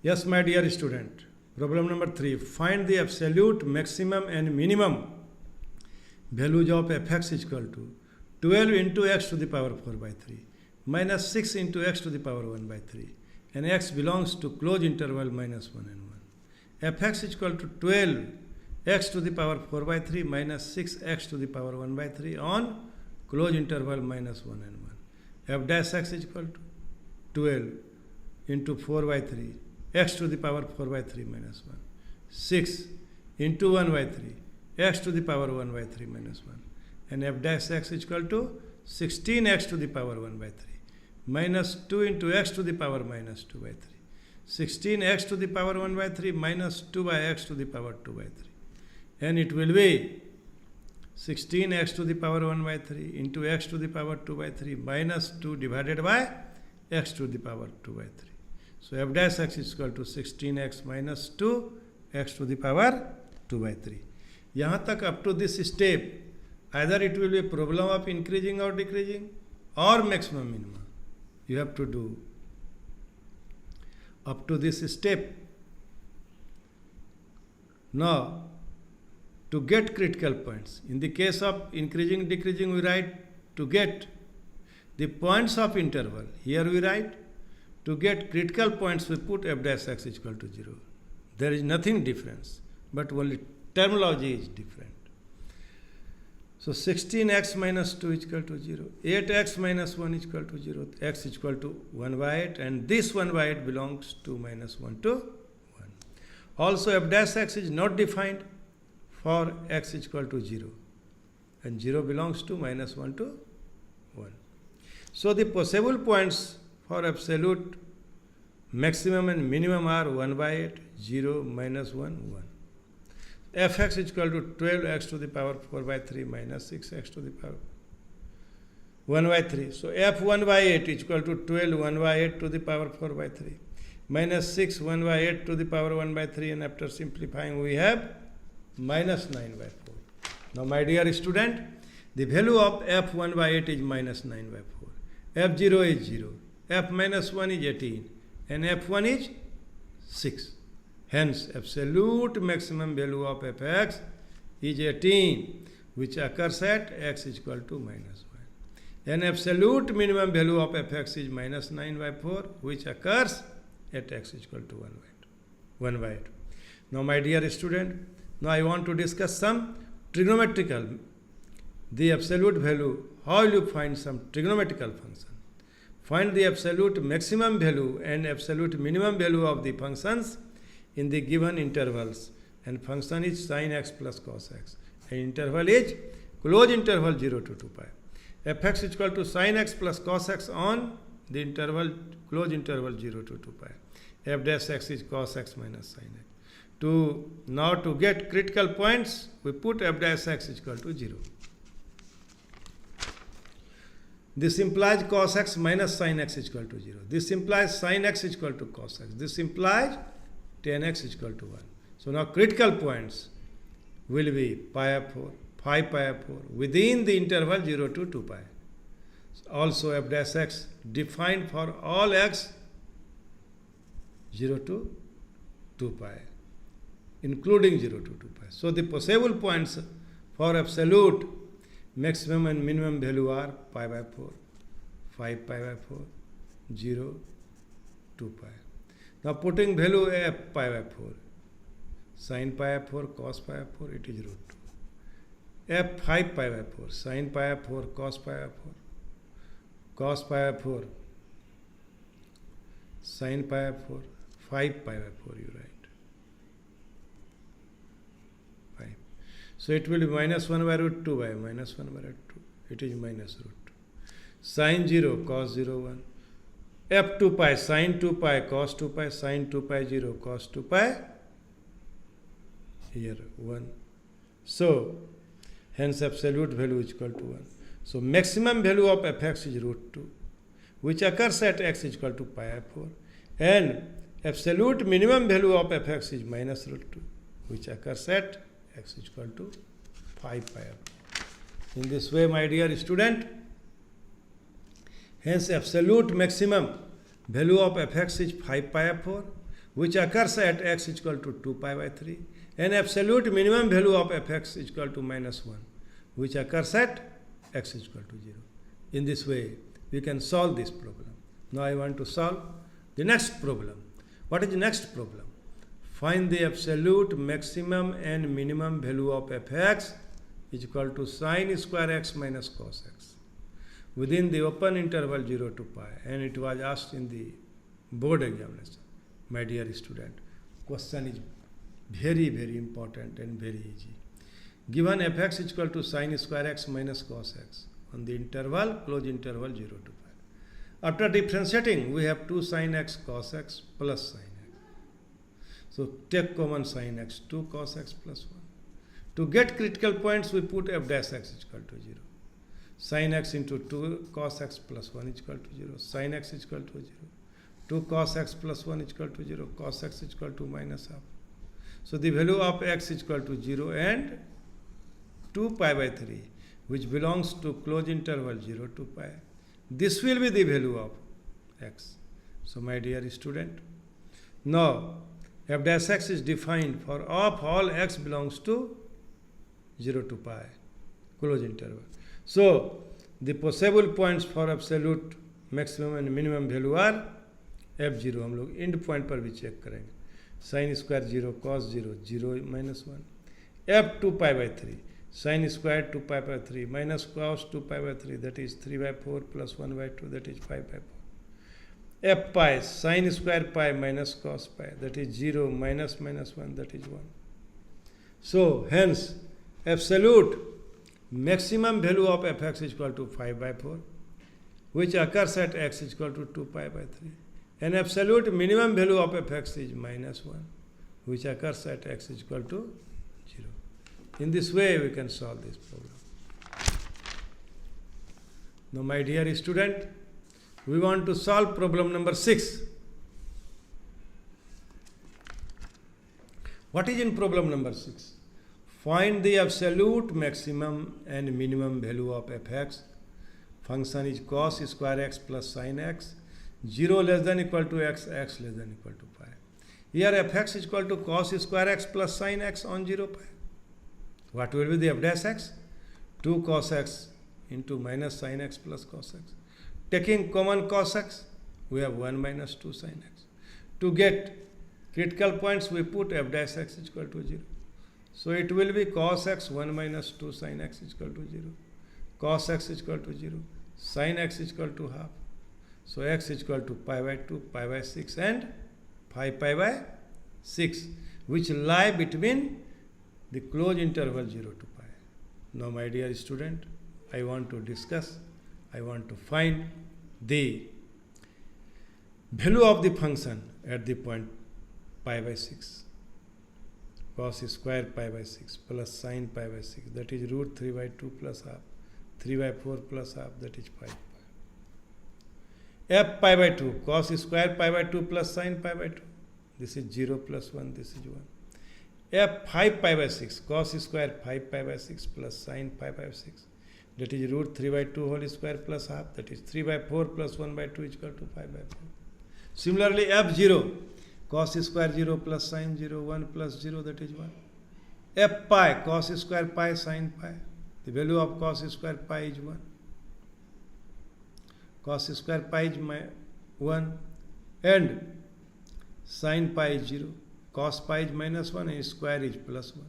Yes, my dear student. Problem number 3. Find the absolute maximum and minimum values of fx is equal to 12 into x to the power 4 by 3 minus 6 into x to the power 1 by 3 and x belongs to closed interval minus 1 and 1. Fx is equal to 12 x to the power 4 by 3 minus 6 x to the power 1 by 3 on closed interval minus 1 and 1. F dash x is equal to 12 into 4 by 3 x to the power 4 by 3 minus 1. 6 into 1 by 3 x to the power 1 by 3 minus 1. And f dash x is equal to 16x to the power 1 by 3 minus 2 into x to the power minus 2 by 3. 16x to the power 1 by 3 minus 2 by x to the power 2 by 3. And it will be 16x to the power 1 by 3 into x to the power 2 by 3 minus 2 divided by x to the power 2 by 3. So f dash x is equal to 16x minus 2 x to the power 2 by 3. यहाँ तक up to this step, either it will be a problem of increasing or decreasing or maximum minimum. You have to do up to this step. Now, to get critical points, in the case of increasing, decreasing, we write to get the points of interval. Here we write to get critical points, we put f dash x is equal to 0. There is nothing difference, but only terminology is different. So 16x minus 2 is equal to 0. 8x minus 1 is equal to 0. X is equal to 1 by 8, and this 1 by 8 belongs to minus 1 to 1. Also, f dash x is not defined for x is equal to 0, and 0 belongs to minus 1 to 1. So the possible points for absolute maximum and minimum are 1 by 8, 0, minus 1, 1. Fx is equal to 12x to the power 4 by 3 minus 6x to the power 1 by 3. So f1 by 8 is equal to 12 1 by 8 to the power 4 by 3 minus 6 1 by 8 to the power 1 by 3, and after simplifying we have minus 9 by 4. Now my dear student, the value of f1 by 8 is minus 9 by 4. f0 is 0. f minus 1 is 18 and f1 is 6. Hence, absolute maximum value of fx is 18, which occurs at x is equal to minus 1. And absolute minimum value of fx is minus 9 by 4, which occurs at x is equal to 1 by 8. Now, my dear student, now I want to discuss some trigonometrical, the absolute value, how will you find some trigonometrical function. Find the absolute maximum value and absolute minimum value of the functions in the given intervals, and function is sin x plus cos x, and interval is closed interval 0 to 2 pi. Fx is equal to sin x plus cos x on the interval closed interval 0 to 2 pi. F dash x is cos x minus sin x. Now to get critical points, we put f dash x is equal to 0. This implies cos x minus sin x is equal to 0. This implies sin x is equal to cos x. This implies tan x is equal to 1. So now critical points will be pi of 4, 5 pi of 4 within the interval 0 to 2 pi. Also f dash x defined for all x 0 to 2 pi, including 0 to 2 pi. So the possible points for absolute maximum and minimum value are pi by 4, 5 pi by 4, 0, 2 pi. Now putting value f pi by 4, sin pi by 4, cos pi by 4, it is root 2. F 5 pi by 4, sin pi by 4, cos pi by 4, cos pi by 4, sin pi by 4, 5 pi by 4 you write. 5. So it will be minus 1 by root 2 by minus 1 by root 2. It is minus root 2. Sin 0, cos 0, 1. F 2 pi, sin 2 pi, cos 2 pi, sin 2 pi 0, cos 2 pi, here 1. So, hence absolute value is equal to 1. So, maximum value of fx is root 2, which occurs at x is equal to pi by 4. And absolute minimum value of fx is minus root 2, which occurs at x is equal to 5 pi by 4. In this way, my dear student, hence absolute maximum value of fx is 5 pi by 4, which occurs at x is equal to 2 pi by 3, and absolute minimum value of fx is equal to minus 1, which occurs at x is equal to 0. In this way, we can solve this problem. Now I want to solve the next problem. What is the next problem? Find the absolute maximum and minimum value of fx is equal to sine square x minus cos x within the open interval 0 to pi, and it was asked in the board examination. My dear student, question is very, very important and very easy. Given fx is equal to sine square x minus cos x on the interval, closed interval 0 to pi. After differentiating, we have 2 sine x cos x plus sine x. So take common sine x, 2 cos x plus 1. To get critical points, we put f dash x is equal to 0. Sine x into 2 cos x plus 1 is equal to 0. Sine x is equal to 0. 2 cos x plus 1 is equal to 0. Cos x is equal to minus half. So the value of x is equal to 0 and 2 pi by 3, which belongs to closed interval 0 to pi. This will be the value of x. So my dear student, now f dash x is defined for of all x belongs to 0 to pi, closed interval. So the possible points for absolute maximum and minimum value are f0. हम लोग and point पर भी check करेंगे. Sine square 0, cos 0, 0 minus 1. f 2 pi by 3, sin square 2 pi by 3 minus cos 2 pi by 3, that is 3 by 4 plus 1 by 2, that is 5 by 4. f pi sin square pi minus cos pi, that is 0 minus minus 1, that is 1. So hence absolute maximum value of fx is equal to 5 by 4, which occurs at x is equal to 2 pi by 3. And absolute minimum value of fx is minus 1, which occurs at x is equal to 0. In this way, we can solve this problem. Now, my dear student, we want to solve problem number 6. What is in problem number 6? Find the absolute maximum and minimum value of fx. Function is cos square x plus sin x. 0 less than equal to x, x less than equal to pi. Here fx is equal to cos square x plus sin x on 0 pi. What will be the f dash x? 2 cos x into minus sin x plus cos x. Taking common cos x, we have 1 minus 2 sin x. To get critical points, we put f dash x is equal to 0. So it will be cos x 1 minus 2 sin x is equal to 0. Cos x is equal to 0. Sin x is equal to half. So x is equal to pi by 2, pi by 6 and 5 pi by 6, which lie between the closed interval 0 to pi. Now my dear student, I want to find the value of the function at the point pi by 6. Cos square pi by 6 plus sin pi by 6, that is root 3 by 2 plus half. 3 by 4 plus half, that is 5 pi. F pi by 2, cos square pi by 2 plus sin pi by 2. This is 0 plus 1, this is 1. F 5 pi by 6, cos square 5 pi by 6 plus sin pi by 6. That is root 3 by 2 whole square plus half, that is 3 by 4 plus 1 by 2 is equal to 5 by 4. Similarly, F0, cos square 0 plus sin 0, 1 plus 0, that is 1. F pi, cos square pi sin pi. The value of cos square pi is 1. Cos square pi is 1 and sin pi is 0. Cos pi is minus 1 and square is plus 1.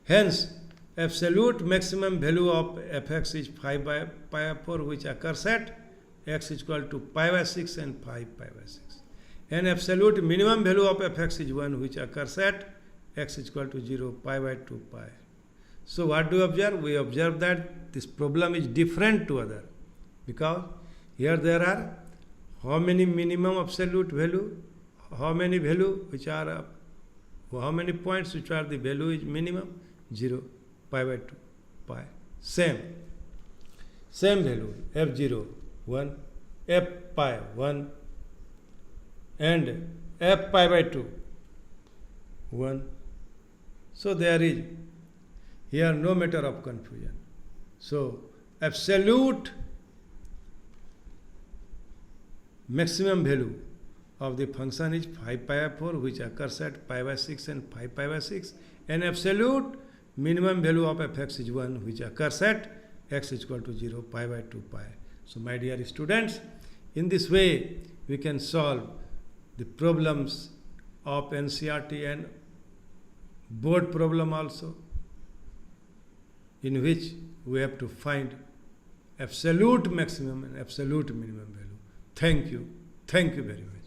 Hence, absolute maximum value of fx is 5 by pi by 4, which occurs at x is equal to pi by 6 and 5 pi by 6. And absolute minimum value of fx is 1, which occurs at x is equal to 0, pi by 2 pi. So what do we observe? We observe that this problem is different to other, because here there are how many minimum absolute value, how many value which are how many points which are the value is minimum 0, pi by 2 pi. Same value, f0 1, f pi 1 and f pi by 2 1. So there is here no matter of confusion. So absolute maximum value of the function is 5 pi by 4, which occurs at pi by 6 and 5 pi by 6, and absolute minimum value of fx is 1, which occurs at x is equal to 0, pi by 2 pi. So my dear students, in this way we can solve the problems of NCERT and board problem also, in which we have to find absolute maximum and absolute minimum value. Thank you very much.